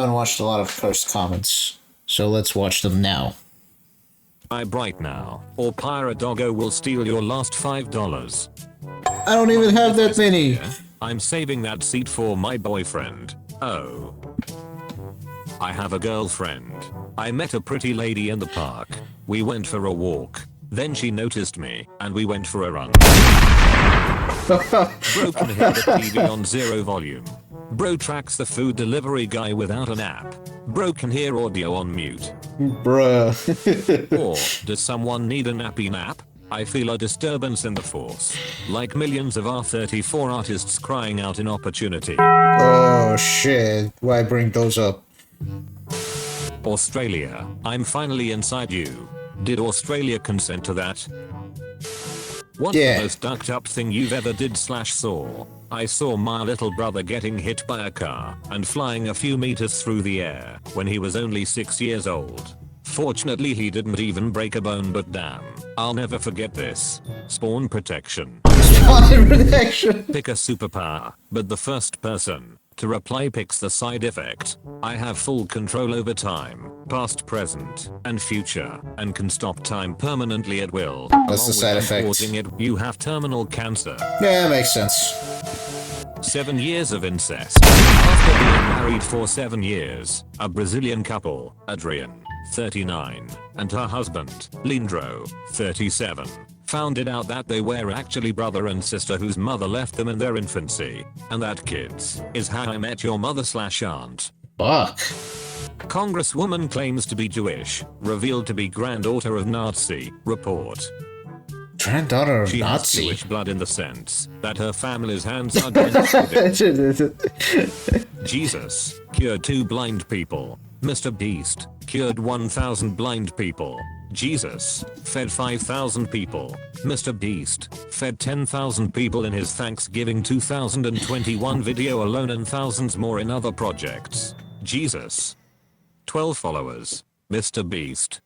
haven't watched a lot of cursed comments, so let's watch them now. Right now, or Pirate Doggo will steal your last $5. I don't even have that many. I'm saving that seat for my boyfriend. Oh. I have a girlfriend. I met a pretty lady in the park. We went for a walk. Then she noticed me, and we went for a run. Bro can hear the TV on 0 volume. Bro tracks the food delivery guy without an app. Bro can hear audio on mute. Bruh. Or, does someone need a nappy nap? I feel a disturbance in the force. Like millions of R34 artists crying out in opportunity. Oh shit, why bring those up? Australia, I'm finally inside you. Did Australia consent to that? What's the most ducked up thing you've ever did / saw? I saw my little brother getting hit by a car and flying a few meters through the air when he was only 6 years old. Fortunately he didn't even break a bone, but damn, I'll never forget this. Spawn protection. Spawn protection! Pick a superpower, but the first person to reply picks the side effect. I have full control over time, past, present, and future, and can stop time permanently at will. That's the side effect. Causing it, you have terminal cancer. Yeah, that makes sense. 7 years of incest. After being married for 7 years, a Brazilian couple, Adrian, 39, and her husband, Lindro, 37, found it out that they were actually brother and sister whose mother left them in their infancy, and that kids is how I met your mother / aunt. Fuck. Congresswoman claims to be Jewish, revealed to be granddaughter of Nazi, report. Granddaughter of She has Nazi? Jewish blood in the sense that her family's hands are drenched with it. Jesus cured 2 blind people. Mr. Beast cured 1,000 blind people. Jesus fed 5,000 people. Mr. Beast fed 10,000 people in his Thanksgiving 2021 video alone and thousands more in other projects. Jesus. 12 followers. Mr. Beast.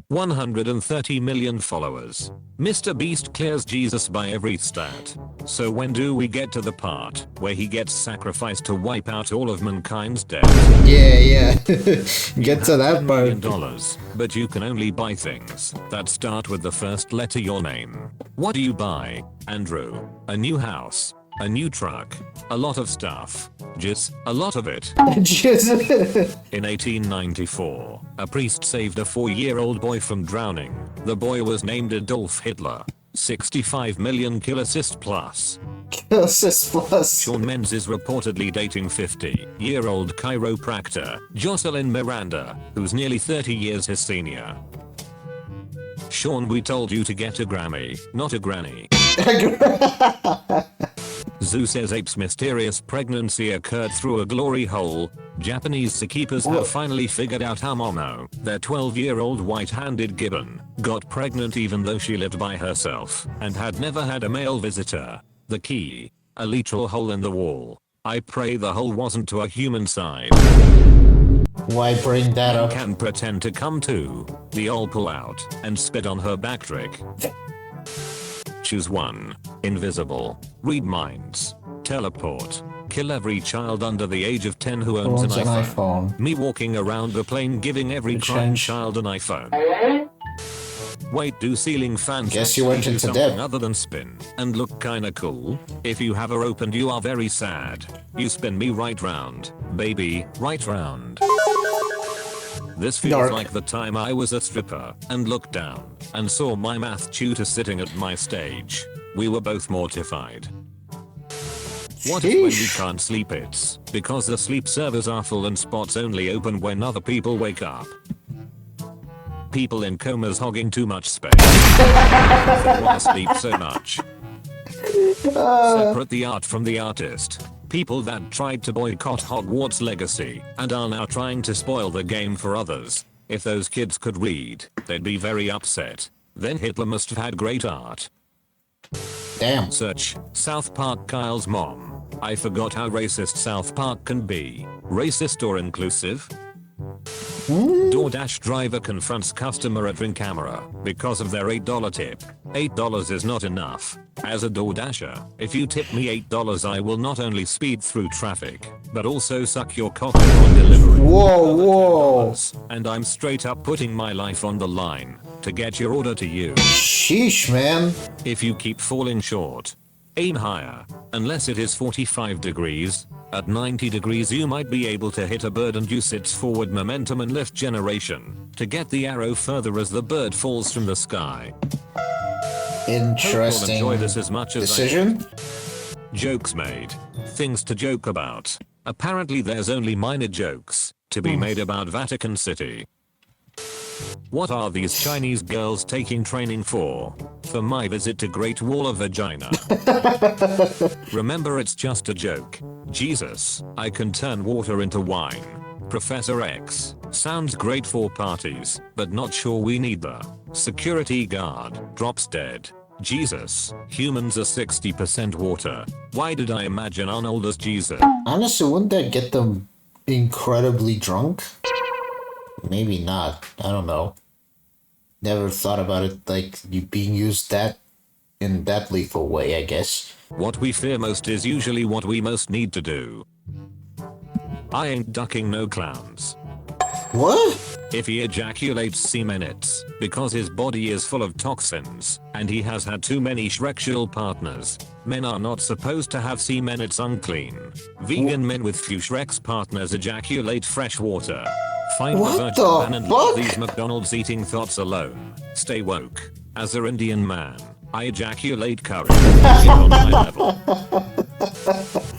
130 million followers. Mr. Beast clears Jesus by every stat. So when do we get to the part where he gets sacrificed to wipe out all of mankind's debt? Yeah. Get to that part. $1 but you can only buy things that start with the first letter your name. What do you buy, Andrew? A new house. A new truck. A lot of stuff. Just a lot of it. In 1894, a priest saved a 4-year-old boy from drowning. The boy was named Adolf Hitler. 65 million kill assist plus. Kill assist plus. Shawn Mendes is reportedly dating 50-year-old chiropractor Jocelyn Miranda, who's nearly 30 years his senior. Shawn, we told you to get a Grammy, not a granny. Zoo says ape's mysterious pregnancy occurred through a glory hole. Japanese zookeepers have finally figured out how Momo, their 12-year-old white-handed gibbon, got pregnant even though she lived by herself and had never had a male visitor. The key? A literal hole in the wall. I pray the hole wasn't to a human side. Why bring that up? Can pretend to come to. The Yall pull out and spit on her back trick. Choose one. Invisible. Read minds. Teleport. Kill every child under the age of 10 who owns an iPhone. Me walking around the plane giving every crying child an iPhone. Wait, do ceiling fans guess you went into something depth other than spin and look kinda cool? If you have her opened you are very sad. You spin me right round, baby, right round. This feels like the time I was a stripper and looked down and saw my math tutor sitting at my stage. We were both mortified. What if when we can't sleep it's because the sleep servers are full and spots only open when other people wake up? People in comas hogging too much space. They want to sleep so much. Separate the art from the artist. People that tried to boycott Hogwarts Legacy and are now trying to spoil the game for others. If those kids could read, they'd be very upset. Then Hitler must have had great art. Damn. Search South Park Kyle's mom. I forgot how racist South Park can be. Racist or inclusive? DoorDash driver confronts customer at ring camera because of their $8 tip. $8 is not enough. As a DoorDasher, if you tip me $8 I will not only speed through traffic, but also suck your cock on delivery. Whoa, whoa. And I'm straight up putting my life on the line to get your order to you. Sheesh, man. If you keep falling short, aim higher. Unless it is 45 degrees. At 90 degrees you might be able to hit a bird and use its forward momentum and lift generation to get the arrow further as the bird falls from the sky. Interesting enjoy this as much as decision. Jokes made. Things to joke about. Apparently there's only minor jokes to be made about Vatican City. What are these Chinese girls taking training for? For my visit to Great Wall of Vagina. Remember, it's just a joke. Jesus, I can turn water into wine. Professor X, sounds great for parties, but not sure we need the security guard, drops dead. Jesus, humans are 60% water. Why did I imagine Arnold as Jesus? Honestly, wouldn't that get them incredibly drunk? Maybe not. I don't know. Never thought about it like you being used that in that lethal way, I guess. What we fear most is usually what we most need to do. I ain't ducking no clowns. What? If he ejaculates semen, it's because his body is full of toxins, and he has had too many sexual partners. Men are not supposed to have semen, it's unclean. Vegan men with few Shrek's partners ejaculate fresh water. Find What the virgin the man and leave fuck? these McDonald's eating thoughts alone. Stay woke. As an Indian man, I ejaculate curry. It's on my level.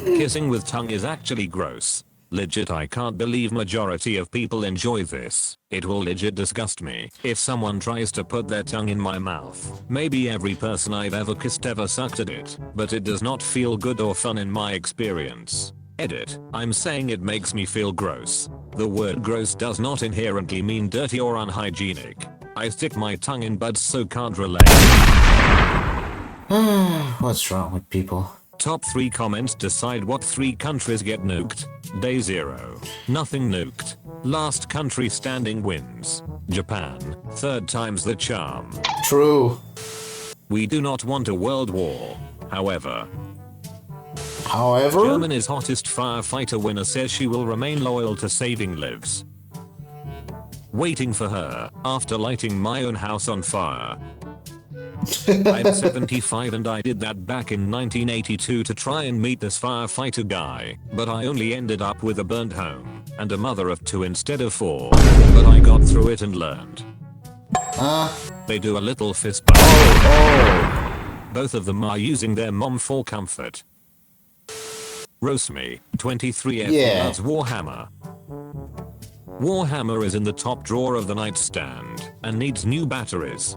Kissing with tongue is actually gross. Legit, I can't believe majority of people enjoy this. It will legit disgust me if someone tries to put their tongue in my mouth. Maybe every person I've ever kissed ever sucked at it, but it does not feel good or fun in my experience. Edit, I'm saying it makes me feel gross. The word gross does not inherently mean dirty or unhygienic. I stick my tongue in buds, so can't relate. What's wrong with people? Top 3 comments decide what 3 countries get nuked. Day 0. Nothing nuked. Last country standing wins. Japan. 3rd time's the charm. True. We do not want a world war. However, However, Germany's hottest firefighter winner says she will remain loyal to saving lives. Waiting for her after lighting my own house on fire. I'm 75 and I did that back in 1982 to try and meet this firefighter guy, but I only ended up with a burnt home and a mother of 2 instead of 4. But I got through it and learned. They do a little fist bump. Both of them are using their mom for comfort. Roast me, 23F loves Warhammer. Warhammer is in the top drawer of the nightstand and needs new batteries.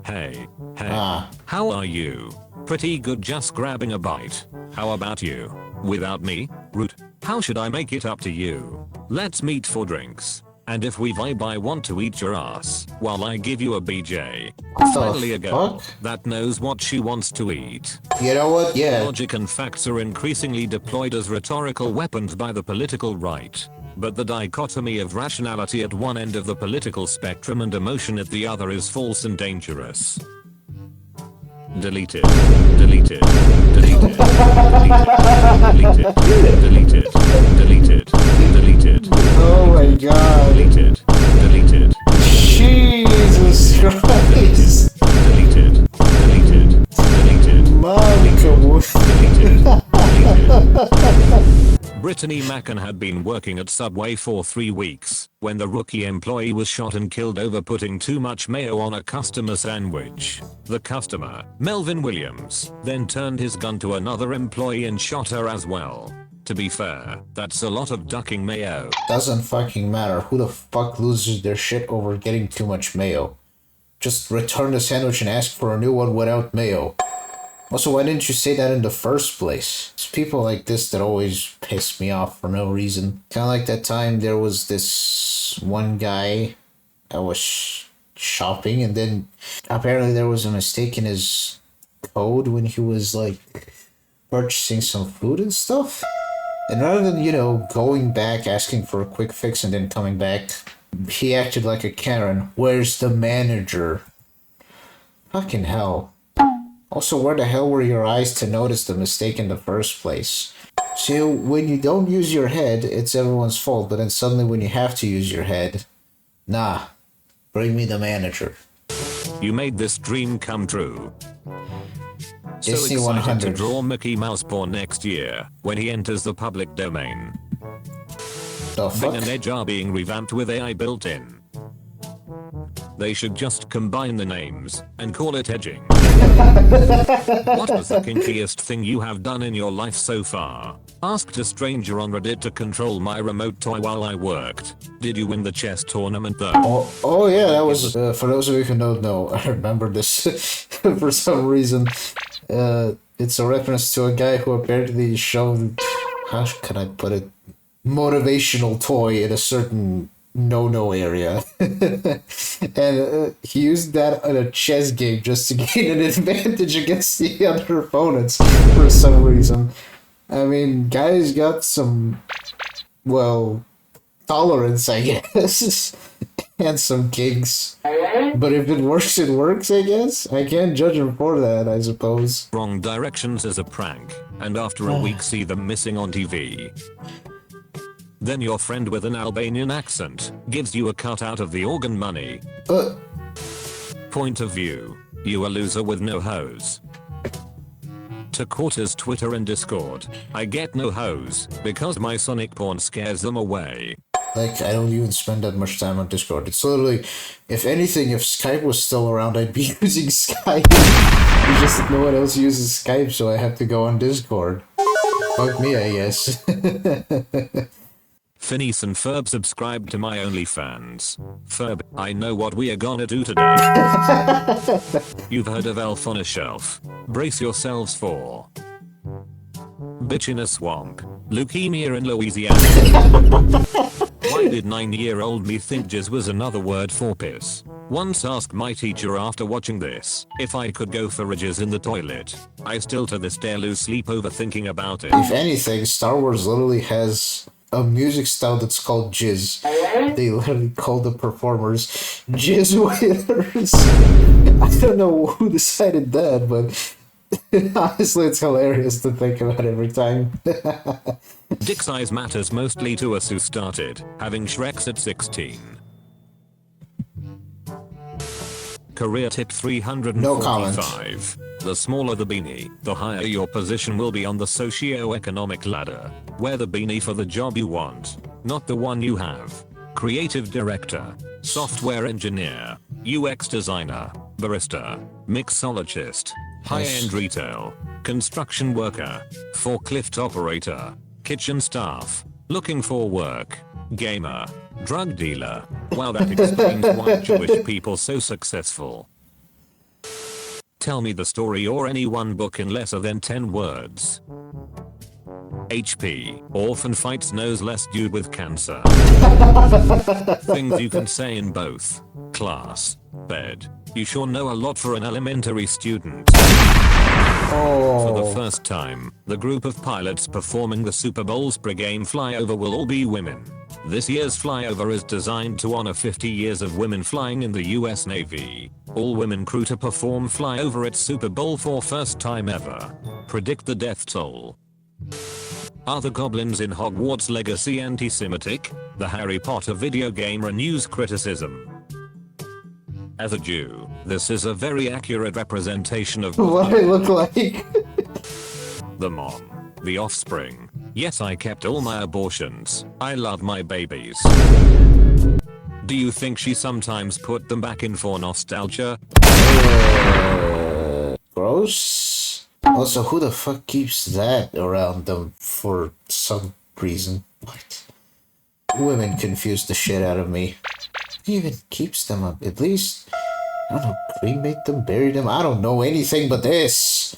Hey, how are you? Pretty good, just grabbing a bite. How about you? Without me? Rude. How should I make it up to you? Let's meet for drinks. And if we vibe, I want to eat your ass while I give you a BJ. Finally a girl that knows what she wants to eat. You know what? Yeah. Logic and facts are increasingly deployed as rhetorical weapons by the political right. But the dichotomy of rationality at one end of the political spectrum and emotion at the other is false and dangerous. Deleted. Deleted. Deleted. Deleted. Deleted. Deleted. Deleted. Oh my god. Deleted. Deleted. Jesus Christ. Deleted. Deleted. Deleted. Brittany Macken had been working at Subway for 3 weeks when the rookie employee was shot and killed over putting too much mayo on a customer sandwich. The customer, Melvin Williams, then turned his gun to another employee and shot her as well. To be fair, that's a lot of ducking mayo. Doesn't fucking matter. Who the fuck loses their shit over getting too much mayo? Just return the sandwich and ask for a new one without mayo. Also, why didn't you say that in the first place? It's people like this that always piss me off for no reason. Kind of like that time there was this one guy that was shopping and then apparently there was a mistake in his code when he was like purchasing some food and stuff. And rather than, you know, going back, asking for a quick fix and then coming back, he acted like a Karen. Where's the manager? Fucking hell. Also, where the hell were your eyes to notice the mistake in the first place? See, when you don't use your head, it's everyone's fault, but then suddenly when you have to use your head, nah, bring me the manager. You made this dream come true. So Disney excited 100. to draw Mickey Mouse porn next year when he enters the public domain. The Bing fuck? and Edge are being revamped with AI built in. They should just combine the names and call it edging. What was the kinkiest thing you have done in your life so far? Asked a stranger on Reddit to control my remote toy while I worked. Did you win the chess tournament though? Oh yeah, that was, for those of you who don't know, I remember this for some reason. It's a reference to a guy who apparently showed, how can I put it, motivational toy in a certain no-no area. And he used that in a chess game just to gain an advantage against the other opponents for some reason. I mean, guys got some, well, tolerance, I guess, and some kinks. But if it works, it works, I guess. I can't judge him for that, I suppose. Wrong directions as a prank, and after a week see them missing on TV. Then your friend with an Albanian accent gives you a cut out of the organ money. Point of view. You a loser with no hose. To Quarters Twitter and Discord. I get no hose because my Sonic porn scares them away. Like, I don't even spend that much time on Discord. It's literally, if anything, if Skype was still around, I'd be using Skype. It's just that no one else uses Skype, so I have to go on Discord. Fuck me, I guess. Phineas and Ferb subscribe to my OnlyFans. Ferb, I know what we are gonna do today. You've heard of Elf on a Shelf. Brace yourselves for bitch in a swamp. Leukemia in Louisiana. Why did 9-year-old me think jizz was another word for piss? Once asked my teacher after watching this if I could go for a jizz in the toilet. I still to this day lose sleep over thinking about it. If anything, Star Wars literally has a music style that's called jizz. They literally call the performers jizz waiters. I don't know who decided that, but honestly it's hilarious to think about every time. Dick size matters mostly to us who started having Shreks at 16. Career tip 345. No comment. The smaller the beanie, the higher your position will be on the socio-economic ladder. Wear the beanie for the job you want, not the one you have. Creative director, software engineer, UX designer, barista, mixologist, high-end retail, construction worker, forklift operator, kitchen staff, looking for work, gamer, drug dealer. Wow, that explains why Jewish people so successful. Tell me the story or any one book in lesser than 10 words. HP. Orphan fights knows less dude with cancer. Things you can say in both. Class. Bed. You sure know a lot for an elementary student. For the first time, the group of pilots performing the Super Bowl's pre-game flyover will all be women. This year's flyover is designed to honor 50 years of women flying in the US Navy. All women crew to perform flyover at Super Bowl for first time ever. Predict the death toll. Are the goblins in Hogwarts Legacy anti-Semitic? The Harry Potter video game renews criticism. As a Jew, this is a very accurate representation of what I look like. The mom. The offspring. Yes, I kept all my abortions. I love my babies. Do you think she sometimes put them back in for nostalgia? Gross. Also, who the fuck keeps that around them for some reason? What? Women confuse the shit out of me. Who even keeps them up? At least, I don't know, cremate them, bury them? I don't know anything but this.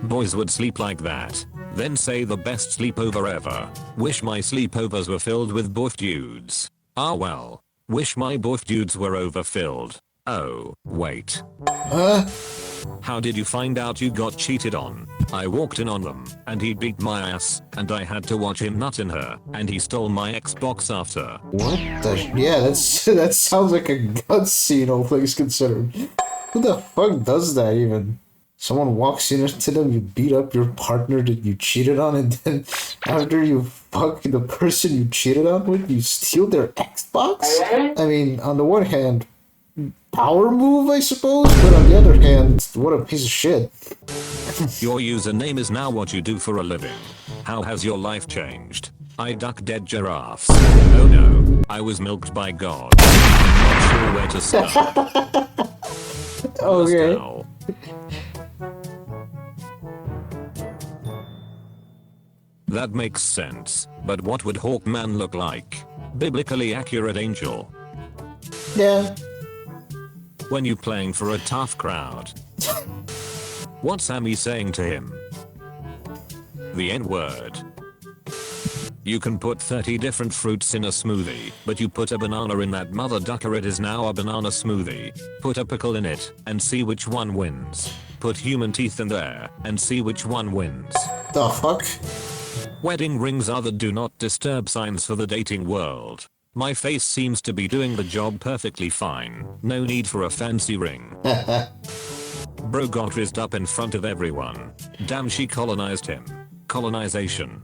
Boys would sleep like that, then say the best sleepover ever. Wish my sleepovers were filled with both dudes. Ah well. Wish my both dudes were overfilled. Oh, wait. Huh? How did you find out you got cheated on? I walked in on them, and he beat my ass, and I had to watch him nut in her, and he stole my Xbox after. What the? Yeah, that sounds like a gut scene, all things considered. Who the fuck does that even? Someone walks into them, you beat up your partner that you cheated on, and then after you fuck the person you cheated on with, you steal their Xbox? I mean, on the one hand, power move, I suppose, but on the other hand, what a piece of shit. Your username is now what you do for a living. How has your life changed? I duck dead giraffes. Oh no, I was milked by God. I'm not sure where to start. Okay. Moscow. That makes sense, but what would Hawkman look like? Biblically accurate angel. Yeah. When you playing for a tough crowd. What's Sammy saying to him? The N-word. You can put 30 different fruits in a smoothie, but you put a banana in that mother ducker, it is now a banana smoothie. Put a pickle in it, and see which one wins. Put human teeth in there, and see which one wins. The fuck? Wedding rings are the do not disturb signs for the dating world. My face seems to be doing the job perfectly fine. No need for a fancy ring. Bro got rizzed up in front of everyone. Damn, she colonized him. Colonization.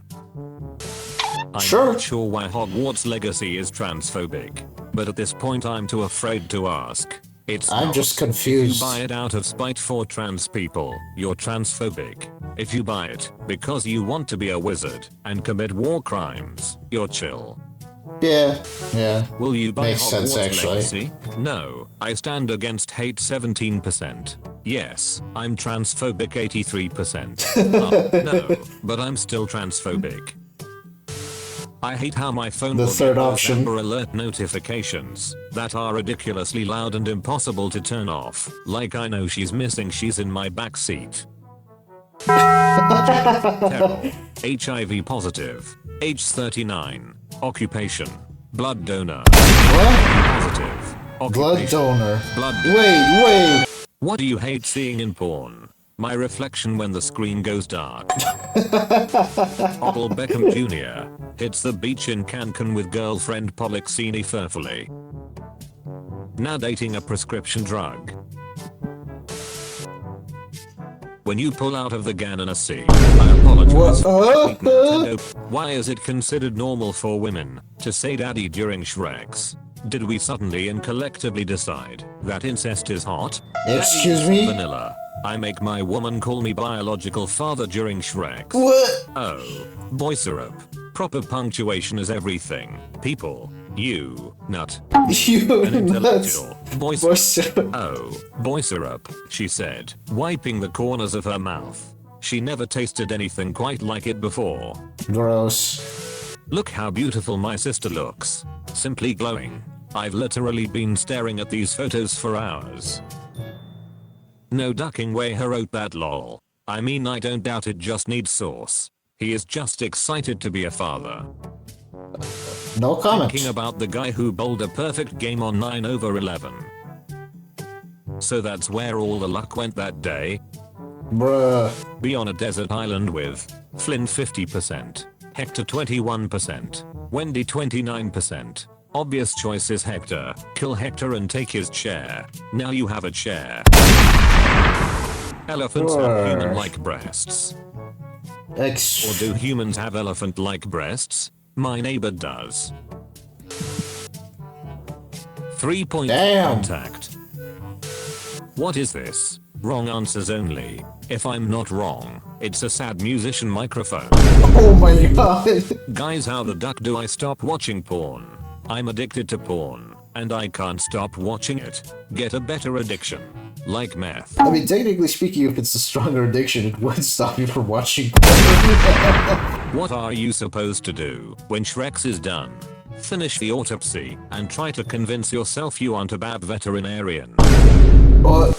I'm not sure why Hogwarts Legacy is transphobic, but at this point I'm too afraid to ask. I'm just confused. If you buy it out of spite for trans people, you're transphobic. If you buy it because you want to be a wizard and commit war crimes, you're chill. Yeah. Will you buy Makes sense, actually. Legacy? No, I stand against hate 17%. Yes, I'm transphobic 83%. No, but I'm still transphobic. I hate how my phone The will third get those option. Amber Alert notifications that are ridiculously loud and impossible to turn off. Like I know she's missing, she's in my backseat. Terrell, HIV positive, age 39, occupation, blood donor. Positive, Blood donor. Blood. Wait. What do you hate seeing in porn? My reflection when the screen goes dark. Odell Beckham Jr. hits the beach in Cancun with girlfriend Polixini Furfully. Now dating a prescription drug. When you pull out of the gun in a sea, I apologize. Nintendo, why is it considered normal for women to say daddy during Shreks? Did we suddenly and collectively decide that incest is hot? Excuse me? Vanilla. I make my woman call me biological father during Shreks. What? Oh, boy syrup. Proper punctuation is everything. People. You. Nut. You An nuts. intellectual. Boy syrup. Oh, boy syrup, she said, wiping the corners of her mouth. She never tasted anything quite like it before. Gross. Look how beautiful my sister looks. Simply glowing. I've literally been staring at these photos for hours. No ducking way he wrote that lol. I mean, I don't doubt it, just needs sauce. He is just excited to be a father. No comment. Thinking about the guy who bowled a perfect game on 9/11. So that's where all the luck went that day? Bruh. Be on a desert island with Flynn 50%, Hector 21%, Wendy 29%. Obvious choice is Hector. Kill Hector and take his chair. Now you have a chair. Elephants have human-like breasts. Or do humans have elephant-like breasts? My neighbor does. 3-point contact. What is this? Wrong answers only. If I'm not wrong, it's a sad musician microphone. Oh my god. Guys, how the duck do I stop watching porn? I'm addicted to porn, and I can't stop watching it. Get a better addiction. Like meth. I mean, technically speaking, if it's a stronger addiction, it would stop you from watching. What are you supposed to do when Shreks is done? Finish the autopsy and try to convince yourself you aren't a bad veterinarian. What?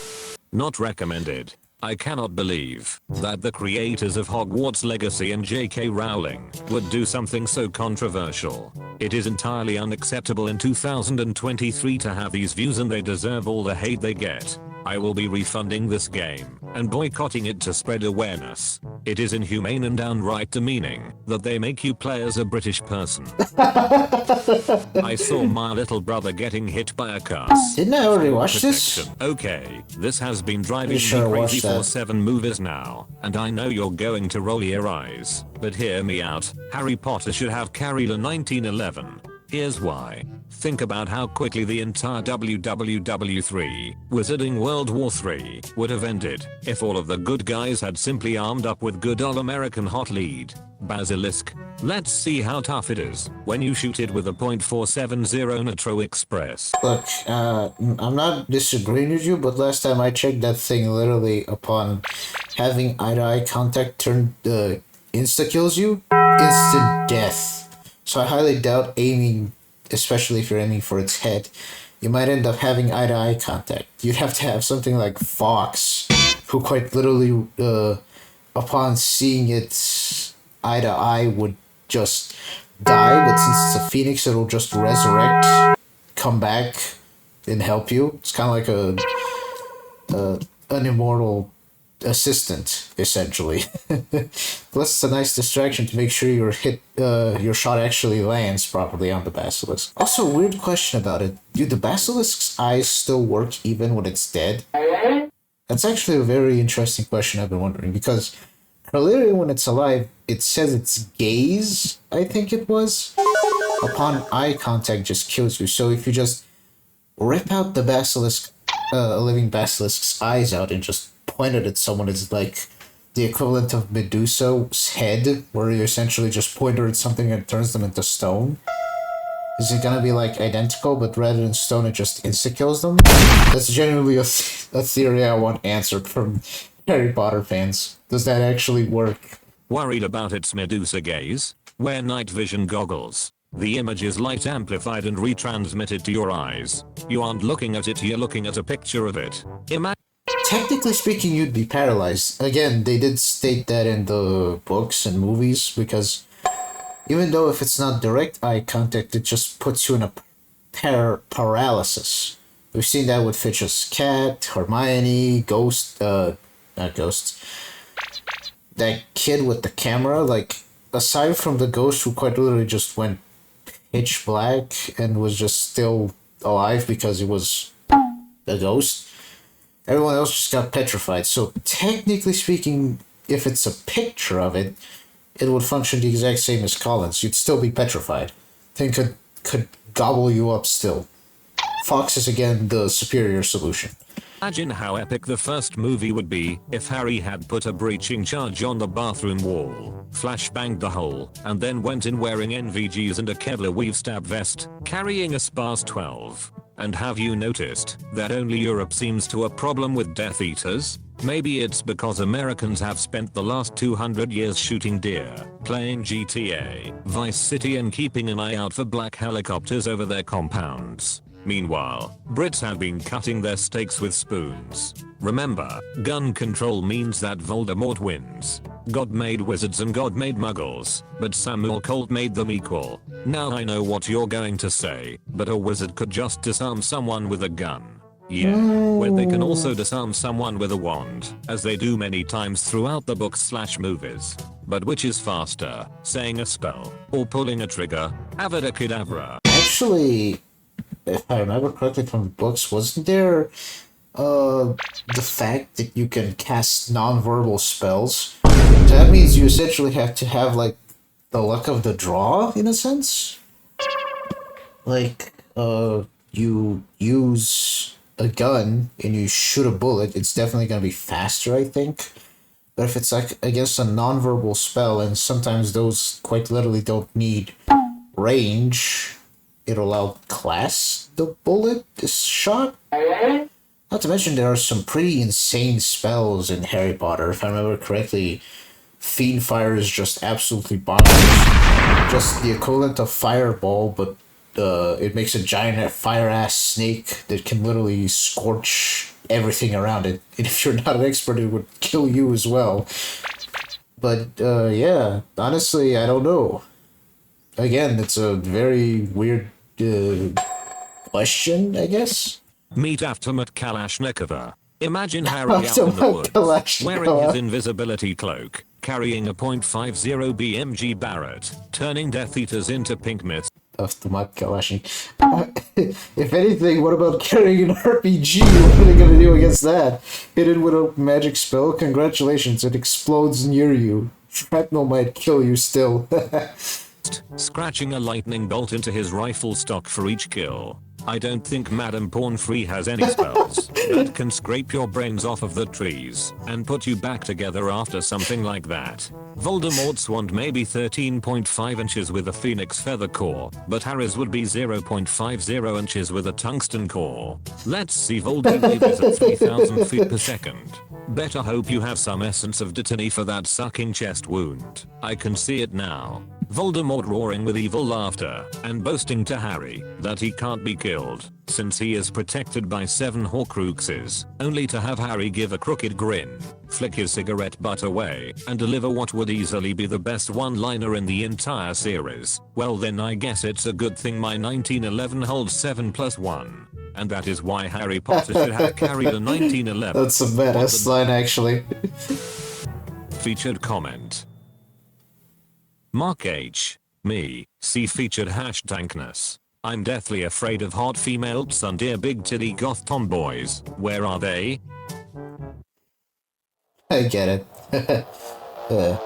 Not recommended. I cannot believe that the creators of Hogwarts Legacy and J.K. Rowling would do something so controversial. It is entirely unacceptable in 2023 to have these views, and they deserve all the hate they get. I will be refunding this game and boycotting it to spread awareness. It is inhumane and downright demeaning that they make you play as a British person. I saw my little brother getting hit by a car. Didn't I already watch this? Okay, this has been driving Sure me crazy for 7 movies now, and I know you're going to roll your eyes, but hear me out. Harry Potter should have carried a 1911. Here's why. Think about how quickly the entire WWW3, Wizarding World War III, would have ended if all of the good guys had simply armed up with good old American hot lead, Basilisk. Let's see how tough it is when you shoot it with a .470 Nitro Express. Look, I'm not disagreeing with you, but last time I checked, that thing literally, upon having eye-to-eye contact, insta-kills you. Instant death. So I highly doubt aiming, especially if you're aiming for its head, you might end up having eye-to-eye contact. You'd have to have something like Fox, who quite literally, upon seeing its eye-to-eye, would just die, but since it's a phoenix, it'll just resurrect, come back, and help you. It's kind of like an immortal assistant, essentially. Plus, it's a nice distraction to make sure your shot actually lands properly on the basilisk. Also, weird question about it. Do the basilisk's eyes still work even when it's dead? That's actually a very interesting question I've been wondering, because clearly when it's alive, it says its gaze, I think it was, upon eye contact just kills you. So if you just rip out the basilisk, a living basilisk's eyes out and just point it at someone, it's like the equivalent of Medusa's head, where you essentially just point her at something and it turns them into stone. Is it gonna be like identical, but rather than stone, it just insta-kills them? That's genuinely a theory I want answered from Harry Potter fans. Does that actually work? Worried about its Medusa gaze? Wear night vision goggles. The image is light amplified and retransmitted to your eyes. You aren't looking at it, you're looking at a picture of it. Technically speaking, you'd be paralyzed. Again, they did state that in the books and movies, because even though if it's not direct eye contact, it just puts you in a paralysis. We've seen that with Fitch's cat, Hermione, not Ghosts. That kid with the camera, like, aside from the ghost who quite literally just went pitch black and was just still alive because it was a ghost, everyone else just got petrified. So technically speaking, if it's a picture of it, it would function the exact same as Collins. You'd still be petrified. Thing could gobble you up still. Fox is again the superior solution. Imagine how epic the first movie would be if Harry had put a breaching charge on the bathroom wall, flashbanged the hole, and then went in wearing NVGs and a Kevlar weave stab vest, carrying a Spars 12. And have you noticed that only Europe seems to have a problem with Death Eaters? Maybe it's because Americans have spent the last 200 years shooting deer, playing GTA, Vice City and keeping an eye out for black helicopters over their compounds. Meanwhile, Brits have been cutting their steaks with spoons. Remember, gun control means that Voldemort wins. God made wizards and God made muggles, but Samuel Colt made them equal. Now I know what you're going to say, but a wizard could just disarm someone with a gun. Yeah, where they can also disarm someone with a wand, as they do many times throughout the books/movies. But which is faster, saying a spell, or pulling a trigger? Avada Kedavra. Actually, if I remember correctly from the books, wasn't there the fact that you can cast non-verbal spells? So that means you essentially have to have, like, the luck of the draw, in a sense? Like, you use a gun and you shoot a bullet, it's definitely gonna be faster, I think. But if it's, like, against a non-verbal spell, and sometimes those quite literally don't need range, it'll outclass the bullet this shot. Not to mention there are some pretty insane spells in Harry Potter. If I remember correctly, Fiend Fire is just absolutely bonkers. Just the equivalent of Fireball, but it makes a giant fire-ass snake that can literally scorch everything around it. And if you're not an expert, it would kill you as well. But yeah, honestly, I don't know. Again, it's a very weird question, I guess. Meet Aftermath Kalashnikova. Imagine Harry out in the woods, wearing his invisibility cloak, carrying a .50 BMG Barrett, turning Death Eaters into pink myths. Of the Kalashi. If anything, what about carrying an RPG? What are they gonna do against that? Hit it with a magic spell? Congratulations, it explodes near you. Shrapnel might kill you still. Scratching a lightning bolt into his rifle stock for each kill. I don't think Madame Pornfree has any spells that can scrape your brains off of the trees and put you back together after something like that. Voldemort's wand may be 13.5 inches with a phoenix feather core, but Harry's would be 0.50 inches with a tungsten core. Let's see Voldemort at 3000 feet per second. Better hope you have some essence of Dittany for that sucking chest wound. I can see it now. Voldemort roaring with evil laughter and boasting to Harry that he can't be killed since he is protected by 7 Horcruxes, only to have Harry give a crooked grin, flick his cigarette butt away, and deliver what would easily be the best one-liner in the entire series. Well then I guess it's a good thing my 1911 holds 7+1. And that is why Harry Potter should have carried a 1911. That's a badass line actually. Featured comment. Mark H. Me. See featured #tankness. I'm deathly afraid of hot female tsundere big titty goth tomboys. Where are they? I get it.